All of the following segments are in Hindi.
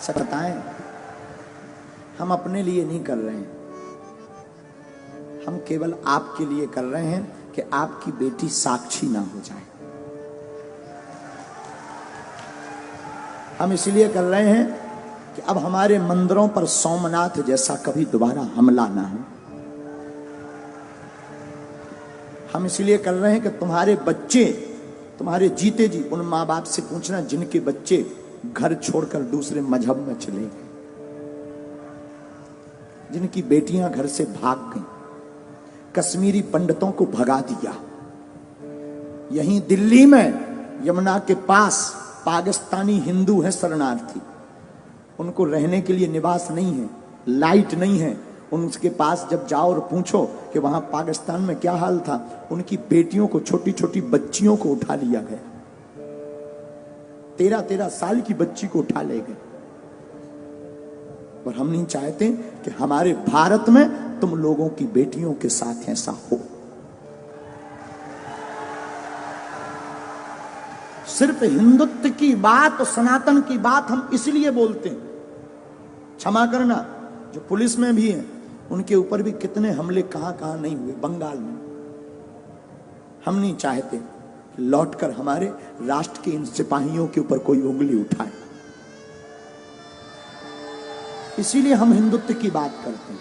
सच बताएं, हम अपने लिए नहीं कर रहे हैं, हम केवल आपके लिए कर रहे हैं कि आपकी बेटी साक्षी ना हो जाए। हम इसलिए कर रहे हैं कि अब हमारे मंदिरों पर सोमनाथ जैसा कभी दोबारा हमला ना हो। हम इसलिए कर रहे हैं कि तुम्हारे बच्चे, तुम्हारे जीते जी उन माँ बाप से पूछना जिनके बच्चे घर छोड़कर दूसरे मजहब में चले गए, जिनकी बेटियां घर से भाग गईं, कश्मीरी पंडितों को भगा दिया। यहीं दिल्ली में यमुना के पास पाकिस्तानी हिंदू हैं शरणार्थी, उनको रहने के लिए निवास नहीं है, लाइट नहीं है। उनके पास जब जाओ और पूछो कि वहां पाकिस्तान में क्या हाल था, उनकी बेटियों को, छोटी छोटी बच्चियों को उठा लिया गया, 13-13 साल की बच्ची को उठा ले गए। और हम नहीं चाहते कि हमारे भारत में तुम लोगों की बेटियों के साथ ऐसा हो। सिर्फ हिंदुत्व की बात और सनातन की बात हम इसलिए बोलते हैं। क्षमा करना, जो पुलिस में भी है उनके ऊपर भी कितने हमले कहां कहां नहीं हुए, बंगाल में। हम नहीं चाहते लौटकर हमारे राष्ट्र के इन सिपाहियों के ऊपर कोई उंगली उठाए, इसीलिए हम हिंदुत्व की बात करते हैं,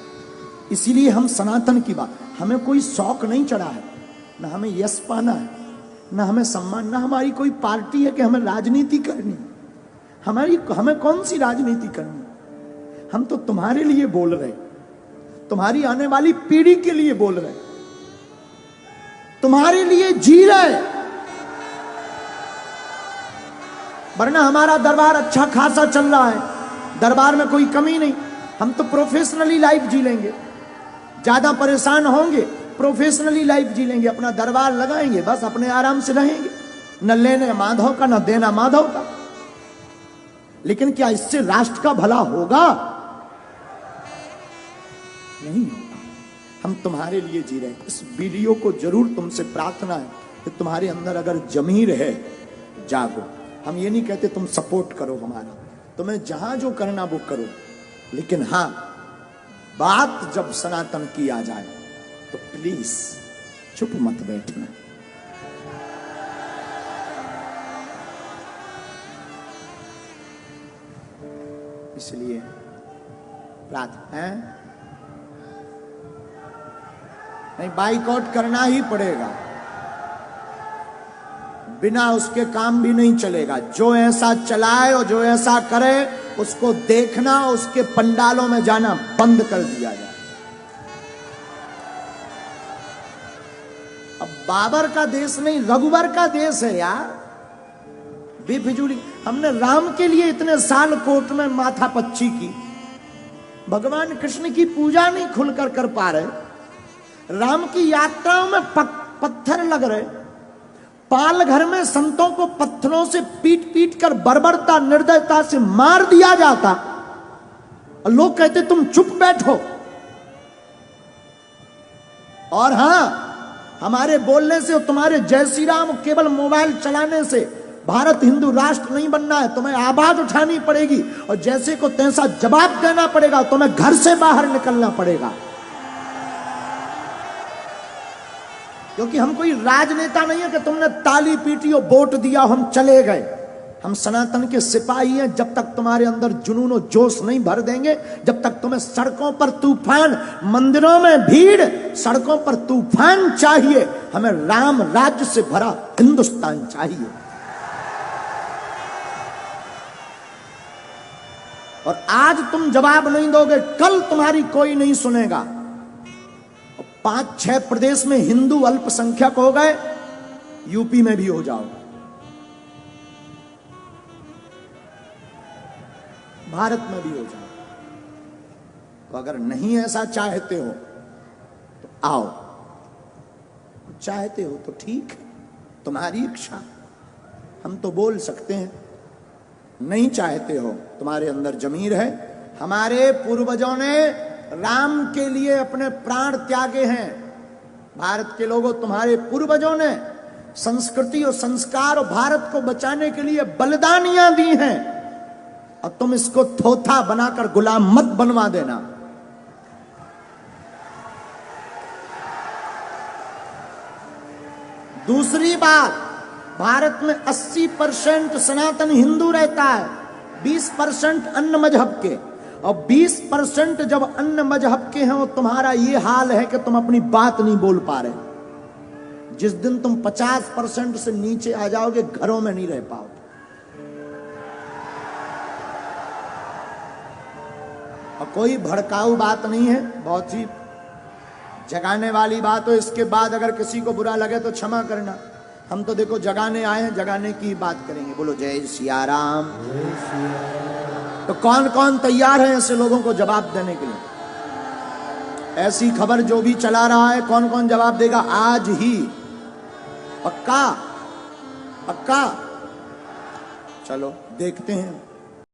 इसीलिए हम सनातन की बात। हमें कोई शौक नहीं चढ़ा है, ना हमें यश पाना है, ना हमें सम्मान, ना हमारी कोई पार्टी है कि हमें राजनीति करनी। हमें कौन सी राजनीति करनी? हम तो तुम्हारे लिए बोल रहे, तुम्हारी आने वाली पीढ़ी के लिए बोल रहे, तुम्हारे लिए जी रहे। वरना हमारा दरबार अच्छा खासा चल रहा है, दरबार में कोई कमी नहीं। हम तो प्रोफेशनली लाइफ जी लेंगे, ज्यादा परेशान होंगे, प्रोफेशनली लाइफ जी लेंगे, अपना दरबार लगाएंगे, बस अपने आराम से रहेंगे, न लेने माधव का न देना माधव का। लेकिन क्या इससे राष्ट्र का भला होगा? नहीं होगा। हम तुम्हारे लिए जी रहे हैं। इस वीडियो को जरूर तुमसे प्रार्थना है कि तुम्हारे अंदर अगर जमीर है, जागो। हम ये नहीं कहते तुम सपोर्ट करो हमारा, तुम्हें जहां जो करना वो करो, लेकिन हां, बात जब सनातन की आ जाए तो प्लीज चुप मत बैठना। इसलिए प्रार्थना है, नहीं बाइकआउट करना ही पड़ेगा, बिना उसके काम भी नहीं चलेगा। जो ऐसा चलाए और जो ऐसा करे उसको देखना, उसके पंडालों में जाना बंद कर दिया जाए। अब बाबर का देश नहीं, रघुवर का देश है यार, बेफिजूली। हमने राम के लिए इतने साल कोर्ट में माथा पच्ची की, भगवान कृष्ण की पूजा नहीं खुलकर कर पा रहे, राम की यात्राओं में पत्थर लग रहे, पाल घर में संतों को पत्थरों से पीट पीट कर बर्बरता निर्दयता से मार दिया जाता, और लोग कहते तुम चुप बैठो। और हां, हमारे बोलने से और तुम्हारे जय श्री राम केवल मोबाइल चलाने से भारत हिंदू राष्ट्र नहीं बनना है। तुम्हें आवाज उठानी पड़ेगी और जैसे को तैसा जवाब देना पड़ेगा, तुम्हें घर से बाहर निकलना पड़ेगा। क्योंकि हम कोई राजनेता नहीं है कि तुमने ताली पीटी और वोट दिया हम चले गए। हम सनातन के सिपाही हैं। जब तक तुम्हारे अंदर जुनून और जोश नहीं भर देंगे, जब तक तुम्हें सड़कों पर तूफान, मंदिरों में भीड़, सड़कों पर तूफान चाहिए, हमें राम राज्य से भरा हिंदुस्तान चाहिए। और आज तुम जवाब नहीं दोगे, कल तुम्हारी कोई नहीं सुनेगा। 5-6 प्रदेश में हिंदू अल्पसंख्यक हो गए, यूपी में भी हो जाओ, भारत में भी हो जाओ। तो अगर नहीं ऐसा चाहते हो तो आओ, चाहते हो तो ठीक है, तुम्हारी इच्छा, हम तो बोल सकते हैं। नहीं चाहते हो, तुम्हारे अंदर जमीर है। हमारे पूर्वजों ने राम के लिए अपने प्राण त्यागे हैं। भारत के लोगों, तुम्हारे पूर्वजों ने संस्कृति और संस्कार और भारत को बचाने के लिए बलिदानियां दी हैं। और तुम इसको थोथा बनाकर गुलाम मत बनवा देना। दूसरी बात, भारत में 80% सनातन हिंदू रहता है, 20% अन्य मजहब के, और 20% जब अन्य मजहब के हैं वो तुम्हारा ये हाल है कि तुम अपनी बात नहीं बोल पा रहे। जिस दिन तुम 50% से नीचे आ जाओगे घरों में नहीं रह पाओगे। और कोई भड़काऊ बात नहीं है, बहुत सी जगाने वाली बात हो। इसके बाद अगर किसी को बुरा लगे तो क्षमा करना। हम तो देखो जगाने आए हैं, जगाने की बात करेंगे। बोलो जय सिया राम। तो कौन कौन तैयार है ऐसे लोगों को जवाब देने के लिए? ऐसी खबर जो भी चला रहा है, कौन कौन जवाब देगा आज ही? पक्का? पक्का? चलो देखते हैं।